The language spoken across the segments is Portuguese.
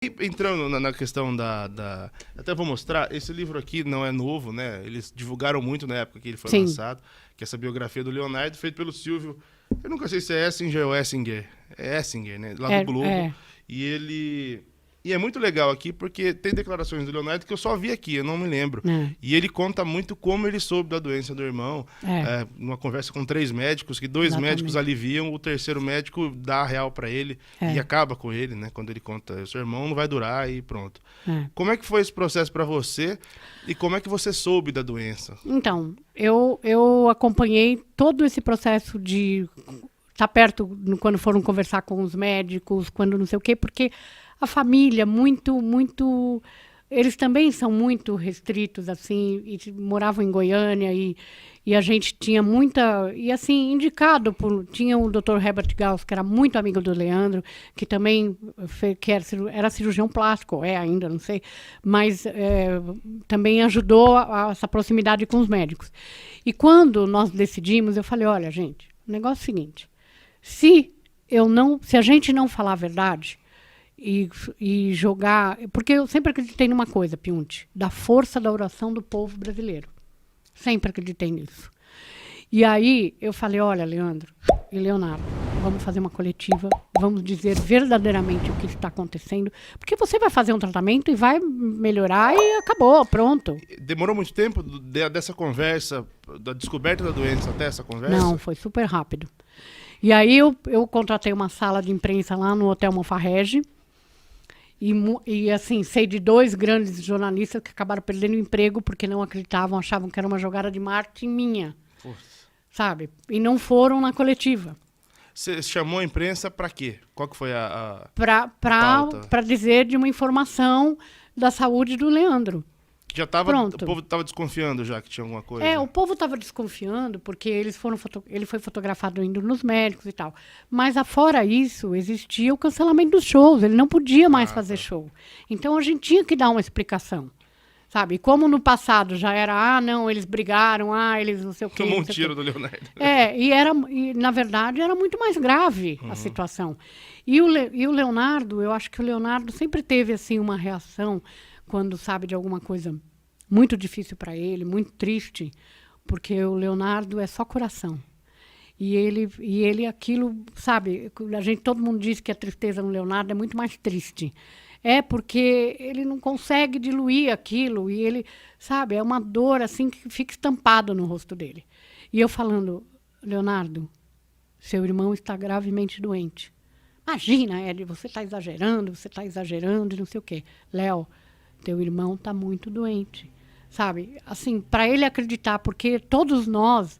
E entrando na questão Até vou mostrar, esse livro aqui não é novo, né? Eles divulgaram muito na época que ele foi Sim. lançado, que é essa biografia do Leonardo, feito pelo Silvio. Eu nunca sei se é Essinger ou Essinger. É Essinger, né? Lá do Globo. É. E ele. E é muito legal aqui porque tem declarações do Leonardo que eu só vi aqui, eu não me lembro. É. E ele conta muito como ele soube da doença do irmão, É. numa conversa com 3 médicos, que 2 médicos Exatamente. aliviam, o terceiro médico dá a real para ele e É. acaba com ele, né? Quando ele conta, seu irmão não vai durar e pronto. É. Como é que foi esse processo para você e como é que você soube da doença? Então, eu acompanhei todo esse processo de estar perto quando foram conversar com os médicos, quando não sei o quê, porque a família, muito. Eles também são muito restritos, assim, e moravam em Goiânia, e a gente tinha muita. E, assim, indicado por. Tinha o Dr. Herbert Gauss, que era muito amigo do Leandro, que também que era cirurgião plástico, é ainda, não sei, mas também ajudou essa proximidade com os médicos. E quando nós decidimos, eu falei: olha, gente, o negócio é o seguinte. Se a gente não falar a verdade e jogar. Porque eu sempre acreditei numa coisa, Piunte, da força da oração do povo brasileiro. Sempre acreditei nisso. E aí eu falei: olha, Leandro e Leonardo, vamos fazer uma coletiva, vamos dizer verdadeiramente o que está acontecendo, porque você vai fazer um tratamento e vai melhorar e acabou, pronto. Demorou muito tempo dessa conversa, da descoberta da doença até essa conversa? Não, foi super rápido. E aí eu contratei uma sala de imprensa lá no Hotel Monfarrege. E assim, sei de 2 grandes jornalistas que acabaram perdendo o emprego porque não acreditavam, achavam que era uma jogada de marketing minha. Putz. Sabe? E não foram na coletiva. Você chamou a imprensa para quê? Qual que foi a pauta? Para dizer de uma informação da saúde do Leandro. Que já tava, o Pronto. povo estava desconfiando já que tinha alguma coisa. O povo estava desconfiando porque ele foi fotografado indo nos médicos e tal. Mas afora isso, existia o cancelamento dos shows. Ele não podia mais fazer show. Então a gente tinha que dar uma explicação. Sabe? Como no passado já era, não, eles brigaram, eles não sei o quê. Tomou um tiro do Leonardo. E na verdade era muito mais grave a situação. E o Leonardo, eu acho que o Leonardo sempre teve assim uma reação quando sabe de alguma coisa muito difícil para ele, muito triste, porque o Leonardo é só coração. E ele aquilo, sabe, todo mundo diz que a tristeza no Leonardo é muito mais triste. É porque ele não consegue diluir aquilo e ele, sabe, é uma dor assim que fica estampada no rosto dele. E eu falando: Leonardo, seu irmão está gravemente doente. Imagina, Ed, você está exagerando, e não sei o quê. Léo, teu irmão está muito doente. Sabe, assim, para ele acreditar, porque todos nós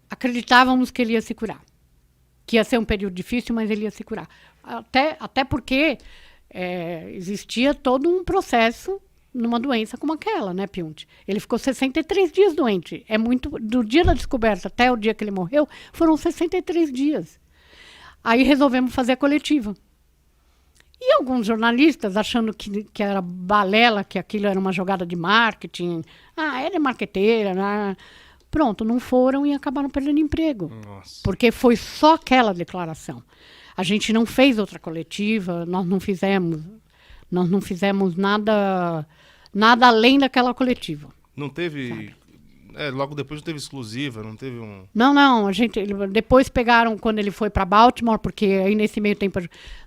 acreditávamos que ele ia se curar. Que ia ser um período difícil, mas ele ia se curar. Até porque existia todo um processo numa doença como aquela, né, Piunte? Ele ficou 63 dias doente. É muito. Do dia da descoberta até o dia que ele morreu, foram 63 dias. Aí resolvemos fazer a coletiva. E alguns jornalistas, achando que era balela, que aquilo era uma jogada de marketing. Ela é marqueteira, né? Pronto, não foram e acabaram perdendo emprego. Nossa. Porque foi só aquela declaração. A gente não fez outra coletiva, nós não fizemos nada além daquela coletiva. Não teve... logo depois não teve exclusiva, não teve um... Não, depois pegaram quando ele foi para Baltimore, porque aí nesse meio tempo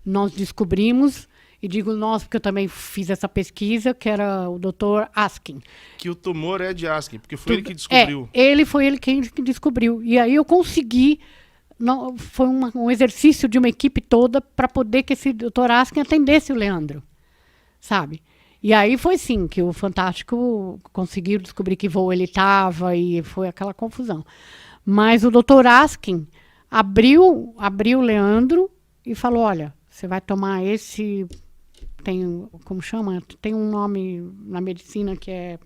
nós descobrimos, e digo nós porque eu também fiz essa pesquisa, que era o Dr. Askin. Que o tumor é de Askin, porque foi ele que descobriu. Foi ele quem descobriu. E aí eu consegui, foi um exercício de uma equipe toda para poder que esse Dr. Askin atendesse o Leandro, sabe? E aí foi sim que o Fantástico conseguiu descobrir que voo ele estava e foi aquela confusão. Mas o Dr. Askin abriu o Leandro e falou: olha, você vai tomar esse... como chama? Tem um nome na medicina que é...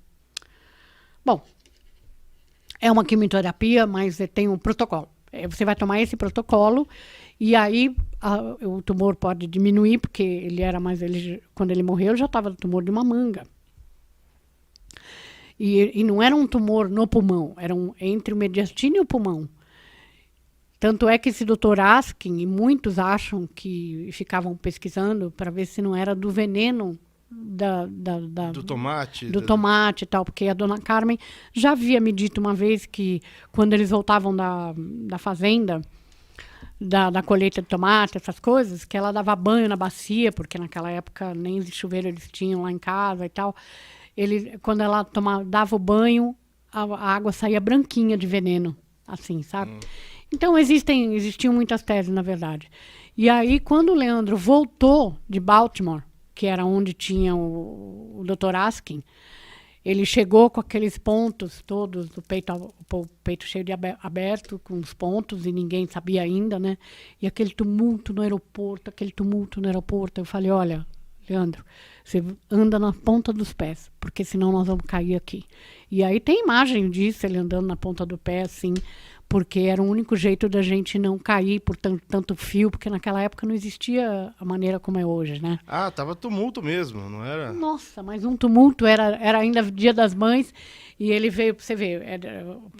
Bom, é uma quimioterapia, mas tem um protocolo. Você vai tomar esse protocolo e aí o tumor pode diminuir, porque quando ele morreu, já estava no tumor de uma manga. E não era um tumor no pulmão, era entre o mediastino e o pulmão. Tanto é que esse Dr. Askin, e muitos acham que ficavam pesquisando para ver se não era do veneno Do tomate. do tomate e tal, porque a dona Carmen já havia me dito uma vez que quando eles voltavam da fazenda, da colheita de tomate, essas coisas, que ela dava banho na bacia, porque naquela época nem chuveiro eles tinham lá em casa e tal. Quando ela dava o banho, a água saía branquinha de veneno, assim, sabe? Então existiam muitas teses, na verdade. E aí, quando o Leandro voltou de Baltimore, que era onde tinha o Dr. Askin, ele chegou com aqueles pontos todos, o peito cheio de aberto, com os pontos, e ninguém sabia ainda, né? E aquele tumulto no aeroporto. Eu falei, olha, Leandro, você anda na ponta dos pés, porque senão nós vamos cair aqui. E aí tem imagem disso, ele andando na ponta do pé, assim, porque era o único jeito da gente não cair por tanto fio, porque naquela época não existia a maneira como é hoje, né? Ah, tava tumulto mesmo, não era? Nossa, mas um tumulto, era ainda Dia das Mães, e ele veio,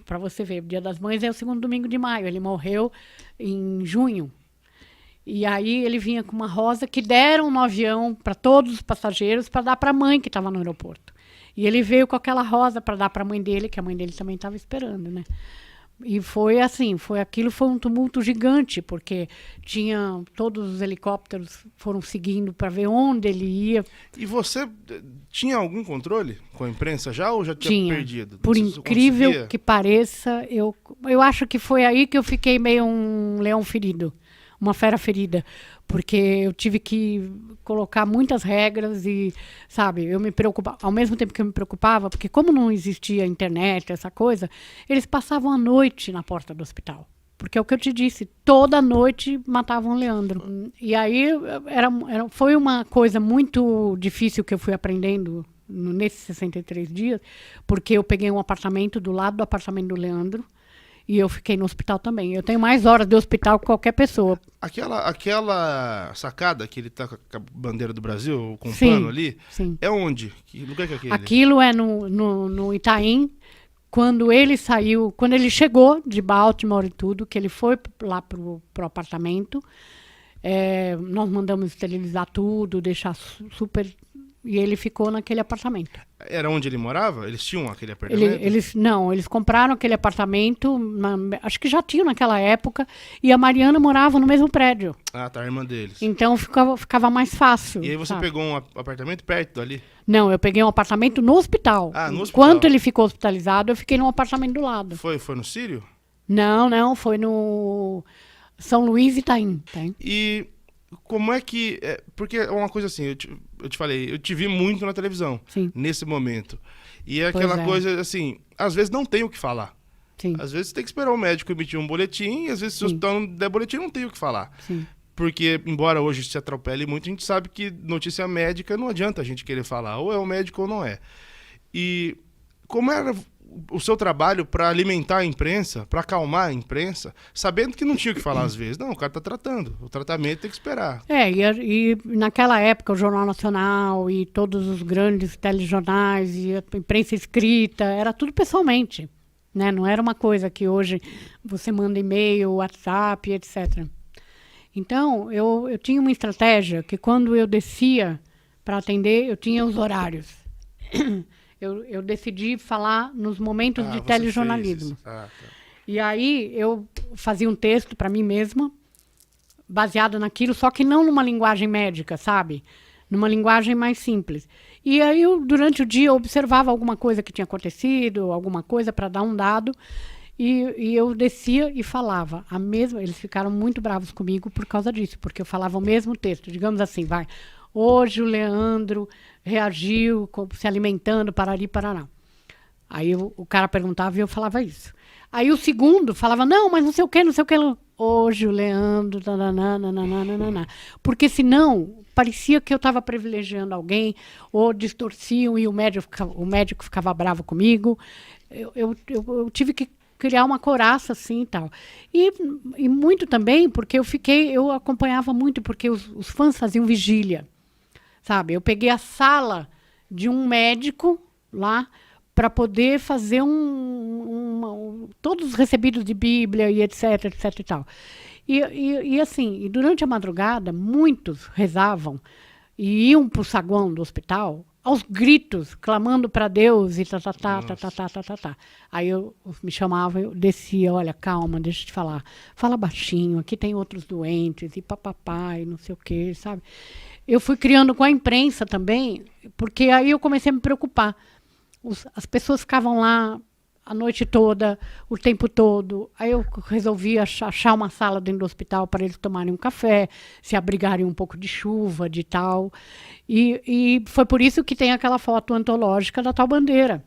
para você ver, o Dia das Mães é o segundo domingo de maio, ele morreu em junho. E aí ele vinha com uma rosa que deram no avião para todos os passageiros para dar para a mãe que estava no aeroporto. E ele veio com aquela rosa para dar para a mãe dele, que a mãe dele também estava esperando, né? E foi assim, foi um tumulto gigante, porque todos os helicópteros foram seguindo para ver onde ele ia. E você tinha algum controle com a imprensa já ou já tinha perdido? Por incrível que pareça, eu acho que foi aí que eu fiquei meio um leão ferido, uma fera ferida, porque eu tive que colocar muitas regras e, sabe, eu me preocupava, ao mesmo tempo que eu me preocupava, porque como não existia internet, essa coisa, eles passavam a noite na porta do hospital. Porque é o que eu te disse, toda noite matavam o Leandro. E aí foi uma coisa muito difícil que eu fui aprendendo nesses 63 dias, porque eu peguei um apartamento do lado do apartamento do Leandro, e eu fiquei no hospital também. Eu tenho mais horas de hospital que qualquer pessoa. Aquela sacada que ele tá com a bandeira do Brasil, com o sim, pano ali, sim. É onde? Que lugar que é aquele? Aquilo é no Itaim. Quando ele chegou de Baltimore e tudo, que ele foi lá pro apartamento, nós mandamos esterilizar tudo, deixar super... E ele ficou naquele apartamento. Era onde ele morava? Eles tinham aquele apartamento? Eles compraram aquele apartamento, acho que já tinham naquela época, e a Mariana morava no mesmo prédio. Ah, tá, a irmã deles. Então ficava mais fácil. E aí você pegou um apartamento perto dali? Não, eu peguei um apartamento no hospital. Ah, no hospital. Enquanto ele ficou hospitalizado, eu fiquei num apartamento do lado. Foi no Sírio? Não, foi no São Luís Itaim. E como é que... porque é uma coisa assim, eu te falei, eu te vi muito na televisão, sim, nesse momento. E é aquela coisa assim, às vezes não tem o que falar. Sim. Às vezes tem que esperar o médico emitir um boletim, e às vezes se o hospital não der boletim, não tem o que falar. Sim. Porque, embora hoje se atropele muito, a gente sabe que notícia médica não adianta a gente querer falar, ou é o médico ou não é. E como era o seu trabalho para alimentar a imprensa, para acalmar a imprensa, sabendo que não tinha o que falar às vezes? Não, o cara está tratando, o tratamento tem que esperar. E naquela época o Jornal Nacional e todos os grandes telejornais e a imprensa escrita, era tudo pessoalmente, né? Não era uma coisa que hoje você manda e-mail, WhatsApp, etc. Então, eu tinha uma estratégia que quando eu descia para atender, eu tinha os horários. Eu decidi falar nos momentos de telejornalismo. Tá. E aí eu fazia um texto para mim mesma, baseado naquilo, só que não numa linguagem médica, sabe? Numa linguagem mais simples. E aí durante o dia eu observava alguma coisa que tinha acontecido, alguma coisa para dar um dado, e eu descia e falava a mesma. Eles ficaram muito bravos comigo por causa disso, porque eu falava o mesmo texto, digamos assim, vai... Hoje o Leandro reagiu se alimentando, parari, parará. Aí o cara perguntava e eu falava isso. Aí o segundo falava, não, mas não sei o que. Hoje o Leandro, nananana. Porque senão parecia que eu estava privilegiando alguém, ou distorciam e o médico ficava bravo comigo. Eu tive que criar uma coraça assim e tal. E muito também porque eu acompanhava muito, porque os fãs faziam vigília. Sabe, eu peguei a sala de um médico lá para poder fazer todos os recebidos de Bíblia e etc, etc e tal. E assim, e durante a madrugada, muitos rezavam e iam para o saguão do hospital aos gritos, clamando para Deus e tá. Aí eu me chamavam, eu descia, olha, calma, deixa eu te falar. Fala baixinho, aqui tem outros doentes e papapá e não sei o quê, sabe? Eu fui criando com a imprensa também, porque aí eu comecei a me preocupar. As pessoas ficavam lá a noite toda, o tempo todo. Aí eu resolvi achar uma sala dentro do hospital para eles tomarem um café, se abrigarem um pouco de chuva, de tal. E foi por isso que tem aquela foto antológica da tal bandeira.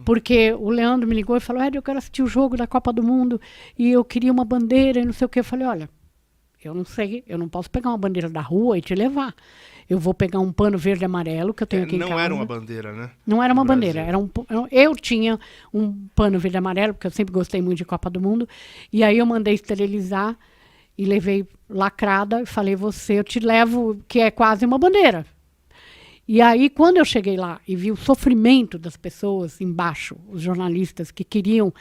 Porque o Leandro me ligou e falou, eu quero assistir o jogo da Copa do Mundo e eu queria uma bandeira e não sei o quê. Eu falei, olha, eu não sei, eu não posso pegar uma bandeira da rua e te levar. Eu vou pegar um pano verde e amarelo que eu tenho aqui em casa. Não era uma bandeira, né? Não era uma bandeira. Eu tinha um pano verde e amarelo, porque eu sempre gostei muito de Copa do Mundo. E aí eu mandei esterilizar e levei lacrada e falei, eu te levo, que é quase uma bandeira. E aí, quando eu cheguei lá e vi o sofrimento das pessoas embaixo, os jornalistas que queriam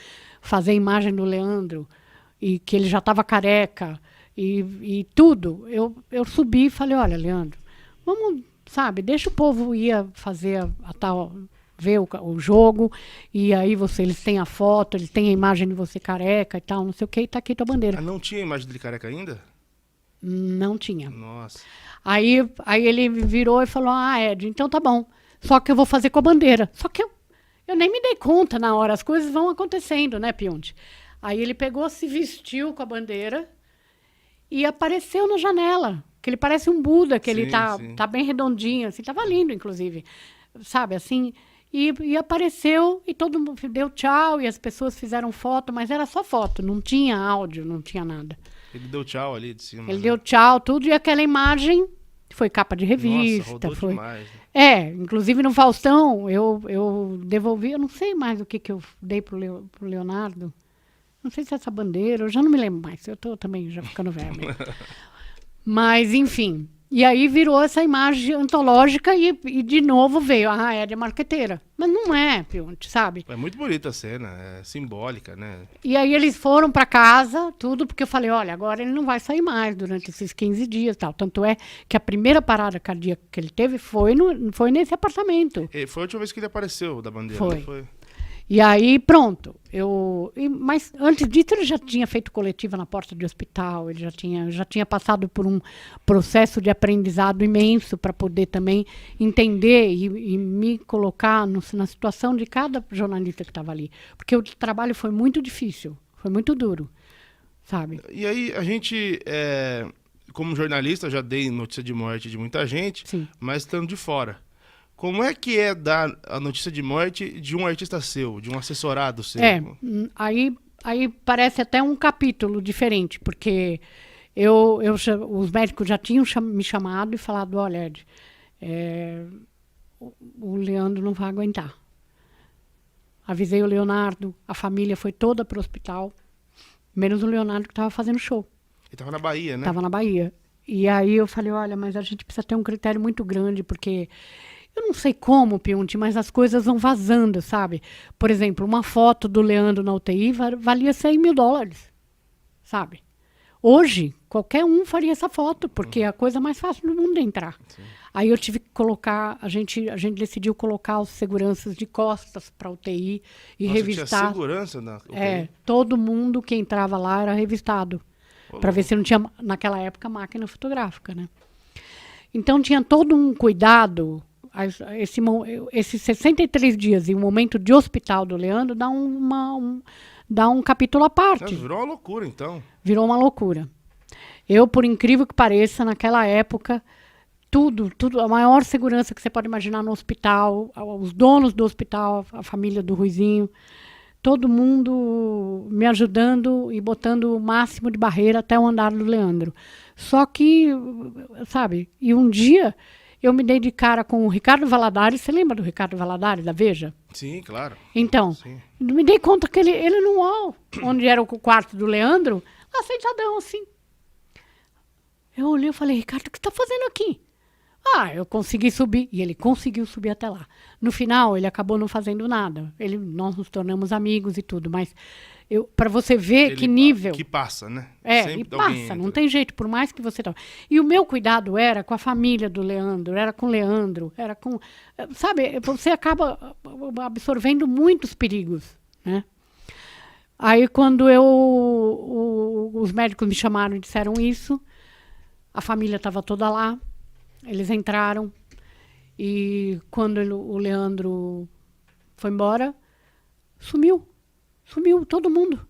fazer a imagem do Leandro e que ele já estava careca e tudo, eu subi e falei, olha, Leandro, vamos, sabe, deixa o povo ir fazer a tal, ver o jogo, e aí eles têm a foto, eles têm a imagem de você careca e tal, não sei o que, e tá aqui tua bandeira. Ah, não tinha imagem dele careca ainda? Não tinha. Nossa. Aí ele virou e falou, Ed, então tá bom, só que eu vou fazer com a bandeira. Só que eu nem me dei conta na hora, as coisas vão acontecendo, né, Pionte? Aí ele pegou, se vestiu com a bandeira e apareceu na janela. Que ele parece um Buda, que ele tá bem redondinho, assim, tava lindo, inclusive, sabe, assim, e apareceu, e todo mundo deu tchau, e as pessoas fizeram foto, mas era só foto, não tinha áudio, não tinha nada. Ele deu tchau ali de cima. Ele deu tchau, tudo, e aquela imagem foi capa de revista. Nossa, rodou demais, né? Inclusive no Faustão, eu devolvi, eu não sei mais o que eu dei pro Leonardo, não sei se é essa bandeira, eu já não me lembro mais, eu tô também já ficando velha. Mas, enfim, e aí virou essa imagem antológica e de novo veio, é de marqueteira. Mas não é, Pionte, sabe? É muito bonita a cena, é simbólica, né? E aí eles foram para casa, tudo, porque eu falei, olha, agora ele não vai sair mais durante esses 15 dias e tal. Tanto é que a primeira parada cardíaca que ele teve foi nesse apartamento. E foi a última vez que ele apareceu da bandeira, foi. Não foi? E aí, pronto. Mas antes disso, ele já tinha feito coletiva na porta de hospital, ele já tinha passado por um processo de aprendizado imenso para poder também entender e me colocar na situação de cada jornalista que estava ali. Porque o trabalho foi muito difícil, foi muito duro, sabe? E aí, a gente, como jornalista, já dei notícia de morte de muita gente, Sim. Mas estando de fora. Como é que é dar a notícia de morte de um artista seu, de um assessorado seu? Aí parece até um capítulo diferente, porque os médicos já tinham me chamado e falado, olha, Ed, o Leandro não vai aguentar. Avisei o Leonardo, a família foi toda para o hospital, menos o Leonardo que estava fazendo show. Ele estava na Bahia, né? Estava na Bahia. E aí eu falei, olha, mas a gente precisa ter um critério muito grande, porque... Eu não sei como, Pionte, mas as coisas vão vazando, sabe? Por exemplo, uma foto do Leandro na UTI valia $100 mil, sabe? Hoje, qualquer um faria essa foto, porque é a coisa mais fácil do mundo é entrar. Sim. Aí eu tive que colocar, a gente decidiu colocar os seguranças de costas para a UTI e revistar. Tinha segurança na UTI? Todo mundo que entrava lá era revistado, para ver se não tinha, naquela época, máquina fotográfica, né? Então tinha todo um cuidado... Esses 63 dias e o momento de hospital do Leandro dá um capítulo à parte. Virou uma loucura, então. Virou uma loucura. Eu, por incrível que pareça, naquela época, tudo, a maior segurança que você pode imaginar no hospital, os donos do hospital, a família do Ruizinho, todo mundo me ajudando e botando o máximo de barreira até o andar do Leandro. Só que, sabe, e um dia... Eu me dei de cara com o Ricardo Valadares. Você lembra do Ricardo Valadares, da Veja? Sim, claro. Então, me dei conta que ele no UOL, onde era o quarto do Leandro, lá sentadão, assim. Eu olhei e falei, Ricardo, o que você está fazendo aqui? Eu consegui subir. E ele conseguiu subir até lá. No final, ele acabou não fazendo nada. Nós nos tornamos amigos e tudo, mas para você ver que nível... Que passa, né? E passa, não tem jeito, por mais que você... E o meu cuidado era com a família do Leandro, era com o Leandro, era com... Sabe, você acaba absorvendo muitos perigos, né? Aí, quando os médicos me chamaram e disseram isso, a família estava toda lá, eles entraram, e quando o Leandro foi embora, sumiu todo mundo.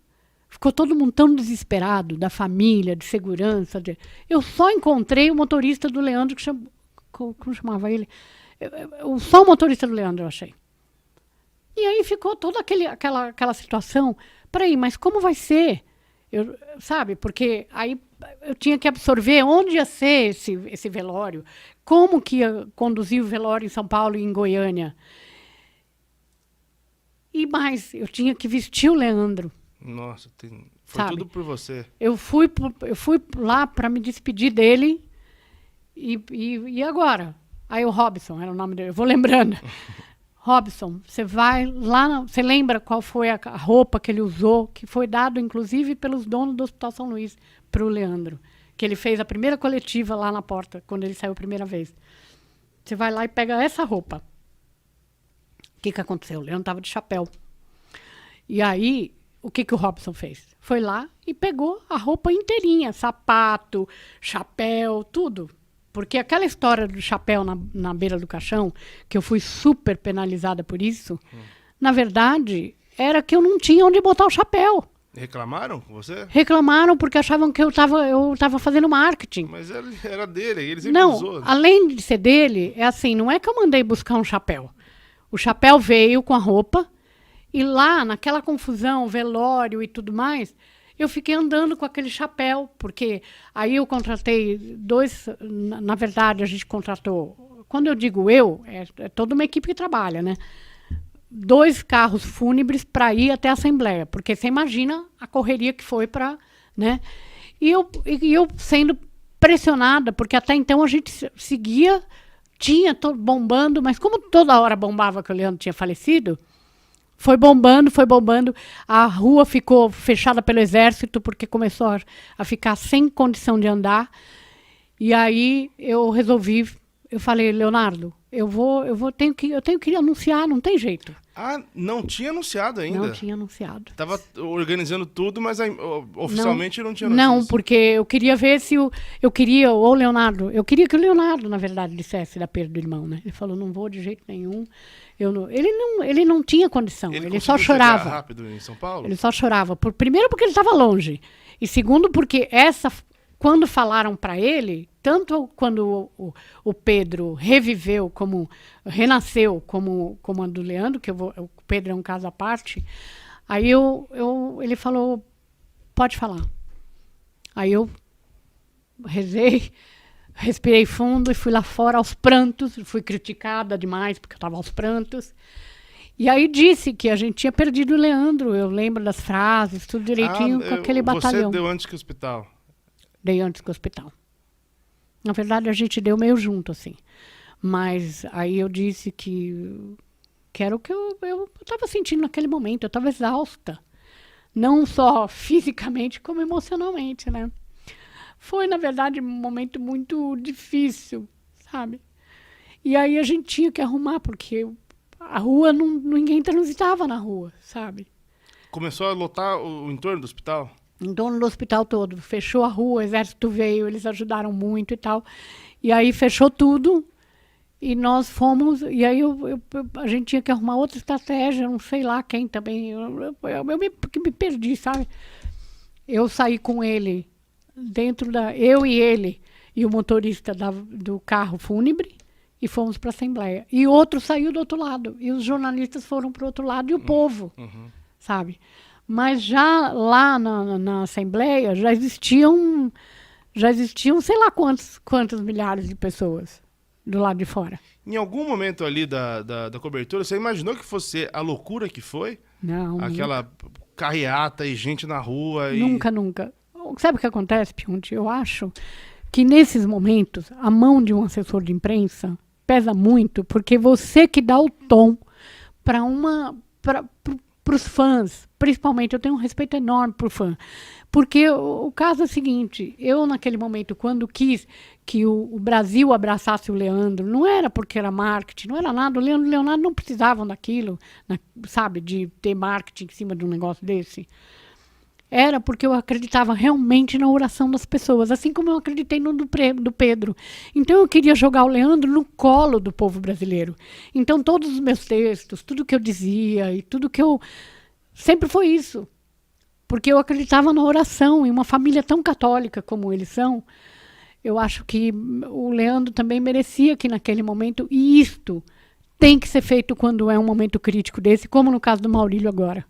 Ficou todo mundo tão desesperado, da família, de segurança. Eu só encontrei o motorista do Leandro, como chamava ele? Só o motorista do Leandro eu achei. E aí ficou toda aquela situação. Peraí, mas como vai ser? Sabe, porque aí eu tinha que absorver onde ia ser esse velório, como que ia conduzir o velório em São Paulo e em Goiânia. E mais, eu tinha que vestir o Leandro. Nossa, foi tudo por você. Eu fui lá para me despedir dele. E agora? Aí o Robson, era o nome dele, eu vou lembrando. Robson, você vai lá, você lembra qual foi a roupa que ele usou, que foi dado, inclusive, pelos donos do Hospital São Luís para o Leandro, que ele fez a primeira coletiva lá na porta, quando ele saiu a primeira vez. Você vai lá e pega essa roupa. O que aconteceu? O Leandro estava de chapéu. E aí, o que o Robson fez? Foi lá e pegou a roupa inteirinha, sapato, chapéu, tudo. Porque aquela história do chapéu na beira do caixão, que eu fui super penalizada por isso, na verdade, era que eu não tinha onde botar o chapéu. Reclamaram com você? Reclamaram porque achavam que eu tava fazendo marketing. Mas era dele, ele sempre usou. Não, além de ser dele, é assim, não é que eu mandei buscar um chapéu. O chapéu veio com a roupa e lá, naquela confusão, velório e tudo mais, eu fiquei andando com aquele chapéu, porque aí eu contratei na verdade, a gente contratou, quando eu digo é toda uma equipe que trabalha, né? 2 carros fúnebres para ir até a Assembleia, porque você imagina a correria que foi para, né? E eu sendo pressionada, porque até então a gente seguia, tinha bombando, mas como toda hora bombava que o Leandro tinha falecido, foi bombando. A rua ficou fechada pelo exército, porque começou a ficar sem condição de andar. E aí eu falei, Leonardo, eu tenho que anunciar, não tem jeito. Ah, não tinha anunciado ainda? Não tinha anunciado. Estava organizando tudo, mas oficialmente não tinha notícia. Não, porque eu queria ver se eu queria que o Leonardo, na verdade, dissesse da perda do irmão, né? Ele falou, não vou de jeito nenhum. Ele não tinha condição, ele só chorava. Chegar rápido em São Paulo? Ele só chorava. Primeiro porque ele estava longe. E segundo porque quando falaram para ele, tanto quando o Pedro renasceu como a do Leandro, o Pedro é um caso à parte, aí ele falou, pode falar. Aí eu rezei, respirei fundo e fui lá fora aos prantos, fui criticada demais porque eu estava aos prantos. E aí disse que a gente tinha perdido o Leandro, eu lembro das frases, tudo direitinho com aquele batalhão. Você deu antes que o hospital? Dei antes que o hospital. Na verdade, a gente deu meio junto, assim. Mas aí eu disse que era o que eu estava sentindo naquele momento, eu estava exausta. Não só fisicamente, como emocionalmente, né? Foi, na verdade, um momento muito difícil, sabe? E aí a gente tinha que arrumar, porque a rua, ninguém transitava na rua, sabe? Começou a lotar o entorno do hospital? Em torno do hospital todo. Fechou a rua, o exército veio, eles ajudaram muito e tal. E aí fechou tudo e nós fomos... E aí a gente tinha que arrumar outra estratégia, não sei lá quem também. Eu me perdi, sabe? Eu saí com ele, eu e ele e o motorista do carro fúnebre e fomos para a Assembleia. E outro saiu do outro lado. E os jornalistas foram para o outro lado e o povo, sabe? Mas já lá na Assembleia já existiam sei lá quantos milhares de pessoas do lado de fora. Em algum momento ali da cobertura, você imaginou que fosse a loucura que foi? Não. Aquela carreata e gente na rua? Nunca. Sabe o que acontece, Piunti? Eu acho que nesses momentos a mão de um assessor de imprensa pesa muito, porque você que dá o tom para os fãs, principalmente. Eu tenho um respeito enorme por fã, porque o caso é o seguinte: eu naquele momento, quando quis que o Brasil abraçasse o Leandro, não era porque era marketing, não era nada. O Leandro e o Leonardo não precisavam daquilo, sabe, de ter marketing em cima de um negócio desse. Era porque eu acreditava realmente na oração das pessoas, assim como eu acreditei no do Pedro. Então eu queria jogar o Leandro no colo do povo brasileiro. Então todos os meus textos, tudo que eu dizia e tudo que eu... Sempre foi isso. Porque eu acreditava na oração, e uma família tão católica como eles são, eu acho que o Leandro também merecia que naquele momento, e isto tem que ser feito quando é um momento crítico desse, como no caso do Maurílio agora,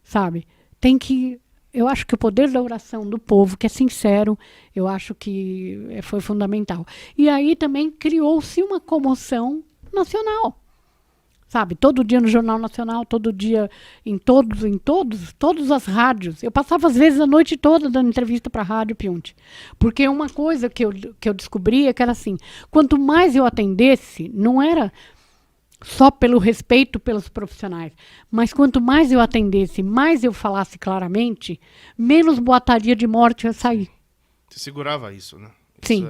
sabe? Tem que... Eu acho que o poder da oração do povo, que é sincero, eu acho que foi fundamental. E aí também criou-se uma comoção nacional, sabe? Todo dia no Jornal Nacional, todo dia em todas as rádios. Eu passava, às vezes, a noite toda dando entrevista para a Rádio Piunte. Porque uma coisa que eu descobri é que era assim, quanto mais eu atendesse, não era só pelo respeito pelos profissionais, mas quanto mais eu atendesse, mais eu falasse claramente, menos boataria de morte ia sair. Você segurava isso, né? Sim.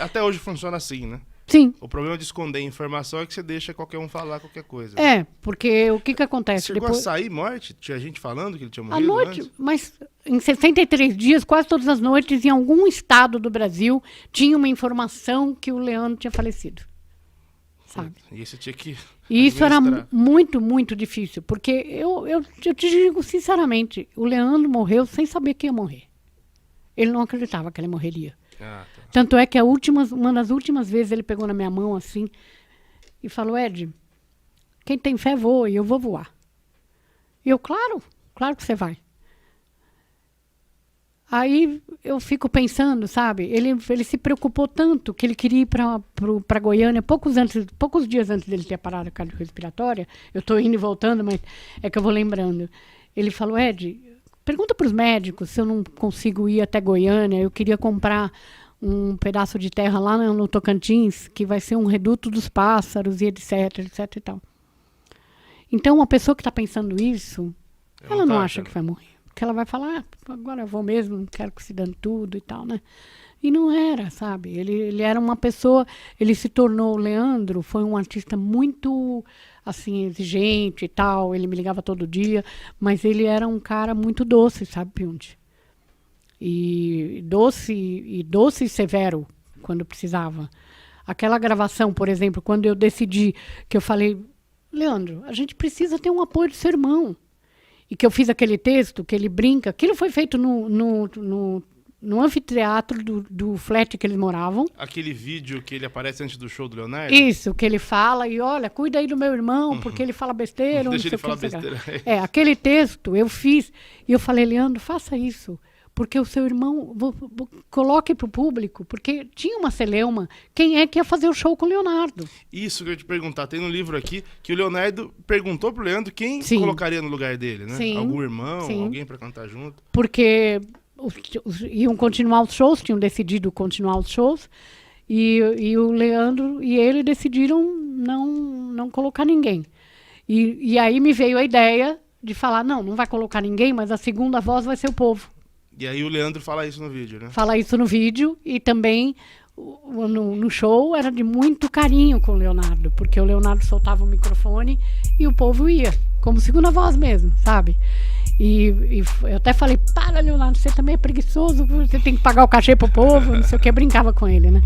Até hoje funciona assim, né? Sim. O problema de esconder informação é que você deixa qualquer um falar qualquer coisa. É, porque o que acontece? Chegou a sair morte? Tinha gente falando que ele tinha morrido à noite, antes? Mas em 63 dias, quase todas as noites, em algum estado do Brasil, tinha uma informação que o Leandro tinha falecido. Sabe? E você tinha que E isso era muito, muito difícil, porque eu te digo sinceramente, o Leandro morreu sem saber que ia morrer. Ele não acreditava que ele morreria. Ah, tá. Tanto é que uma das últimas vezes ele pegou na minha mão assim e falou: Ed, quem tem fé voa e eu vou voar. E eu, claro que você vai. Aí eu fico pensando, sabe, ele se preocupou tanto que ele queria ir para Goiânia poucos dias antes dele ter parado a cardiorrespiratória. Eu estou indo e voltando, mas é que eu vou lembrando. Ele falou: Ed, pergunta para os médicos se eu não consigo ir até Goiânia. Eu queria comprar um pedaço de terra lá no Tocantins, que vai ser um reduto dos pássaros e etc e tal. Então, uma pessoa que está pensando isso, ela não acha que vai morrer. Porque ela vai falar: agora eu vou mesmo, não quero que se dane tudo e tal, né? E não era, sabe? Ele era uma pessoa, ele se tornou, o Leandro foi um artista muito, assim, exigente e tal, ele me ligava todo dia, mas ele era um cara muito doce, sabe, Piunte? E doce e severo, quando precisava. Aquela gravação, por exemplo, quando eu decidi, que eu falei: Leandro, a gente precisa ter um apoio do seu irmão. E que eu fiz aquele texto, que ele brinca. Aquilo foi feito no anfiteatro do flat que eles moravam. Aquele vídeo que ele aparece antes do show do Leonardo? Isso, que ele fala, e olha, cuida aí do meu irmão, porque ele fala besteira. Deixa ele falar besteira. Aquele texto eu fiz, e eu falei: Leandro, faça isso. Porque o seu irmão, coloque para o público, porque tinha uma celeuma, quem é que ia fazer o show com o Leonardo? Isso que eu ia te perguntar, tem no livro aqui, que o Leonardo perguntou pro Leandro quem colocaria no lugar dele, né? Sim. Algum irmão, alguém para cantar junto? Porque iam continuar os shows, tinham decidido continuar os shows, e o Leandro e ele decidiram não colocar ninguém. E aí me veio a ideia de falar: não vai colocar ninguém, mas a segunda voz vai ser o povo. E aí o Leandro fala isso no vídeo, né? Fala isso no vídeo, e também no show era de muito carinho com o Leonardo, porque o Leonardo soltava o microfone e o povo ia, como segunda voz mesmo, sabe? E eu até falei: para, Leonardo, você também é preguiçoso, você tem que pagar o cachê pro povo, não sei o que, eu brincava com ele, né?